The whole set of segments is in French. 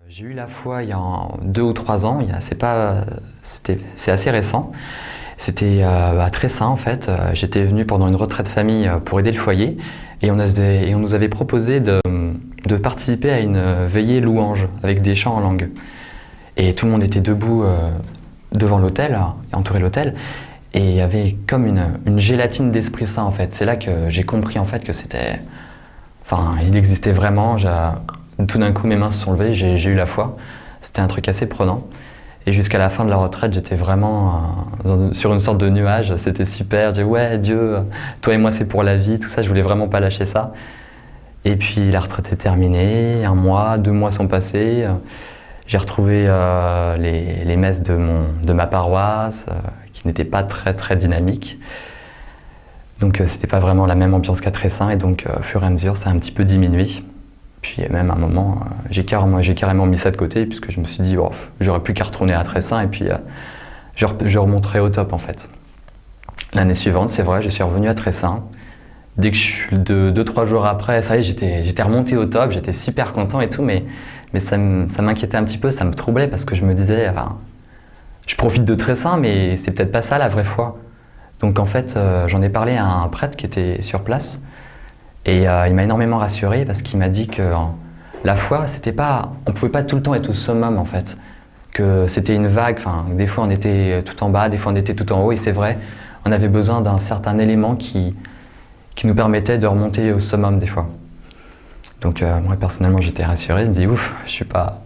J'ai eu la foi il y a 2 ou 3 ans, c'est assez récent. C'était à Tressin en fait. J'étais venu pendant une retraite famille pour aider le foyer et on nous avait proposé de participer à une veillée louange avec des chants en langue. Et tout le monde était debout devant l'autel, entouré l'autel, et il y avait comme une gélatine d'Esprit Saint en fait. C'est là que j'ai compris en fait que c'était... Enfin, il existait vraiment. Tout d'un coup, mes mains se sont levées, j'ai eu la foi. C'était un truc assez prenant. Et jusqu'à la fin de la retraite, j'étais vraiment sur une sorte de nuage. C'était super. J'ai dit, ouais, Dieu, toi et moi, c'est pour la vie. Tout ça, je voulais vraiment pas lâcher ça. Et puis, la retraite est terminée. 1 mois, 2 mois sont passés. J'ai retrouvé les messes de ma paroisse, qui n'étaient pas très, très dynamiques. Donc, c'était pas vraiment la même ambiance qu'à Tressin. Et donc, au fur et à mesure, ça a un petit peu diminué. Puis même à un moment, j'ai carrément mis ça de côté puisque je me suis dit, oh, j'aurais plus qu'à retourner à Tressin et puis je remonterai au top en fait. L'année suivante, c'est vrai, je suis revenu à Tressin. Dès que 2-3 jours après, ça y est, j'étais remonté au top, j'étais super content et tout, mais ça m'inquiétait un petit peu, ça me troublait parce que je me disais, enfin, je profite de Tressin, mais c'est peut-être pas ça la vraie foi. Donc en fait, j'en ai parlé à un prêtre qui était sur place. Et il m'a énormément rassuré parce qu'il m'a dit que la foi, c'était pas, on pouvait pas tout le temps être au summum en fait. Que c'était une vague, enfin, des fois on était tout en bas, des fois on était tout en haut, et c'est vrai, on avait besoin d'un certain élément qui nous permettait de remonter au summum des fois. Donc moi personnellement j'étais rassuré, je me dis ouf, je suis pas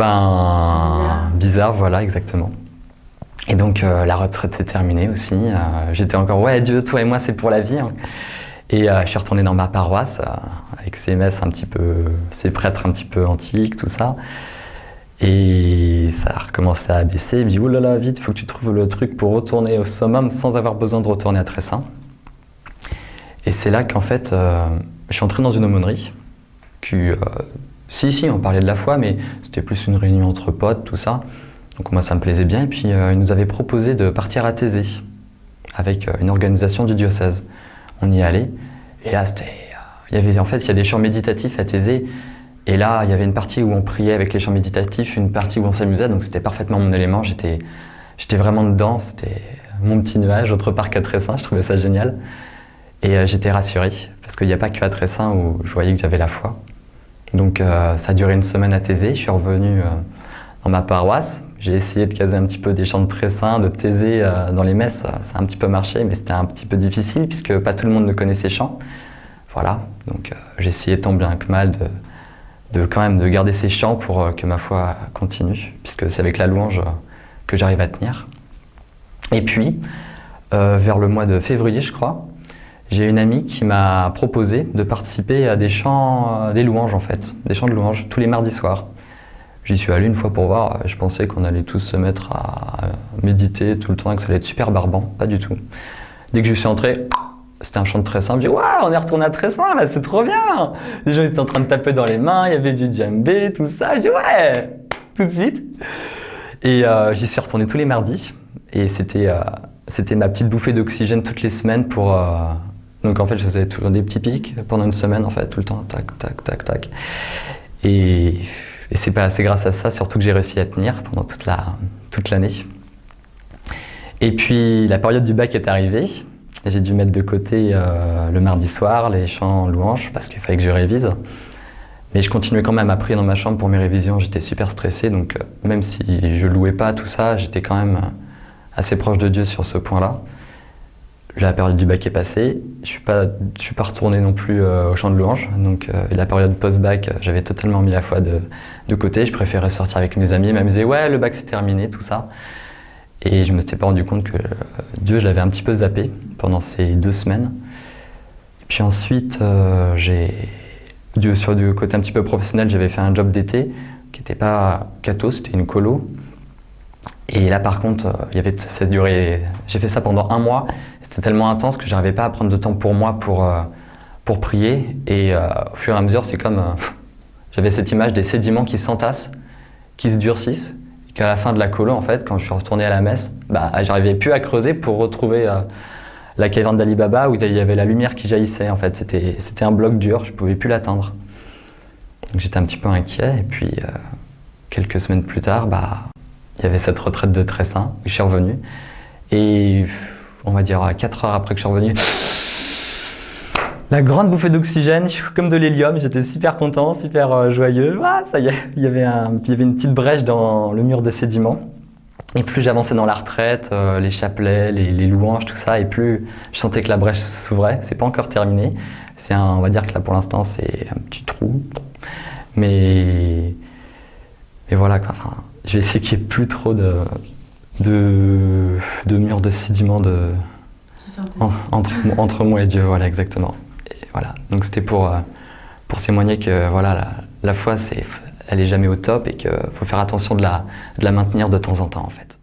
un bizarre, voilà exactement. Et donc la retraite s'est terminée aussi, j'étais encore ouais Dieu, toi et moi c'est pour la vie. Hein. Et je suis retourné dans ma paroisse avec ces messes un petit peu, ces prêtres un petit peu antiques, tout ça. Et ça a recommencé à baisser. Il me dit, oh là là, vite, il faut que tu trouves le truc pour retourner au summum sans avoir besoin de retourner à Tressin. Et c'est là qu'en fait, je suis entré dans une aumônerie. Si, on parlait de la foi, mais c'était plus une réunion entre potes, tout ça. Donc moi, ça me plaisait bien. Et puis, ils nous avaient proposé de partir à Thésée avec une organisation du diocèse. On y allait, et là, il y a des chants méditatifs à Thésée, et là, il y avait une partie où on priait avec les chants méditatifs, une partie où on s'amusait, donc c'était parfaitement mon élément, j'étais vraiment dedans, c'était mon petit nuage, autre part qu'à Tressin, je trouvais ça génial. Et j'étais rassuré, parce qu'il n'y a pas que à Tressin où je voyais que j'avais la foi. Donc ça a duré 1 semaine à Thésée, je suis revenu dans ma paroisse. J'ai essayé de caser un petit peu des chants de Tressin, de Thésée dans les messes. Ça a un petit peu marché, mais c'était un petit peu difficile puisque pas tout le monde ne connaît ces chants. Voilà, donc j'ai essayé tant bien que mal quand même de garder ces chants pour que ma foi continue, puisque c'est avec la louange que j'arrive à tenir. Et puis, vers le mois de février, je crois, j'ai une amie qui m'a proposé de participer à des chants, des louanges en fait, des chants de louanges tous les mardis soirs. J'y suis allé une fois pour voir, je pensais qu'on allait tous se mettre à méditer tout le temps et que ça allait être super barbant, pas du tout. Dès que je suis entré, c'était un chant de Tressin, je me dis « Waouh, on est retourné à Tressin là, c'est trop bien !» Les gens étaient en train de taper dans les mains, il y avait du djembé, tout ça, je dis « Ouais !» Tout de suite. Et j'y suis retourné tous les mardis et c'était ma petite bouffée d'oxygène toutes les semaines pour... Donc en fait, je faisais toujours des petits pics pendant 1 semaine en fait, tout le temps, tac, tac, tac, tac. Et c'est grâce à ça surtout que j'ai réussi à tenir pendant toute l'année. Et puis la période du bac est arrivée. J'ai dû mettre de côté le mardi soir les chants louanges parce qu'il fallait que je révise. Mais je continuais quand même à prier dans ma chambre pour mes révisions. J'étais super stressé, donc même si je louais pas tout ça, j'étais quand même assez proche de Dieu sur ce point-là. La période du bac est passée, je suis pas retourné non plus au chant de louange, donc la période post-bac, j'avais totalement mis la foi de côté, je préférais sortir avec mes amis, m'amuser, ouais le bac c'est terminé, tout ça. Et je me suis pas rendu compte que Dieu, je l'avais un petit peu zappé pendant ces 2 semaines. Et puis ensuite, sur du côté un petit peu professionnel, j'avais fait un job d'été qui n'était pas catho, c'était une colo. Et là par contre, j'ai fait ça pendant 1 mois, c'était tellement intense que j'arrivais pas à prendre de temps pour moi pour prier. Et au fur et à mesure, c'est comme, j'avais cette image des sédiments qui s'entassent, qui se durcissent, et qu'à la fin de la colo, en fait, quand je suis retourné à la messe, j'arrivais plus à creuser pour retrouver la caverne d'Ali Baba où il y avait la lumière qui jaillissait, en fait, c'était un bloc dur, je pouvais plus l'atteindre. Donc j'étais un petit peu inquiet et puis quelques semaines plus tard, il y avait cette retraite de Tressin où je suis revenu. Et on va dire 4 heures après que je suis revenu, la grande bouffée d'oxygène, comme de l'hélium, j'étais super content, super joyeux. Ah, ça y est, il y avait une petite brèche dans le mur de sédiments. Et plus j'avançais dans la retraite, les chapelets, les louanges, tout ça, et plus je sentais que la brèche s'ouvrait. C'est pas encore terminé. On va dire que là pour l'instant c'est un petit trou. Mais voilà, quoi. Enfin, je vais essayer qu'il n'y ait plus trop de murs de sédiments entre moi et Dieu, voilà, exactement. Et voilà. Donc c'était pour témoigner que voilà, la foi, elle est jamais au top et qu'il faut faire attention de la maintenir de temps en temps, en fait.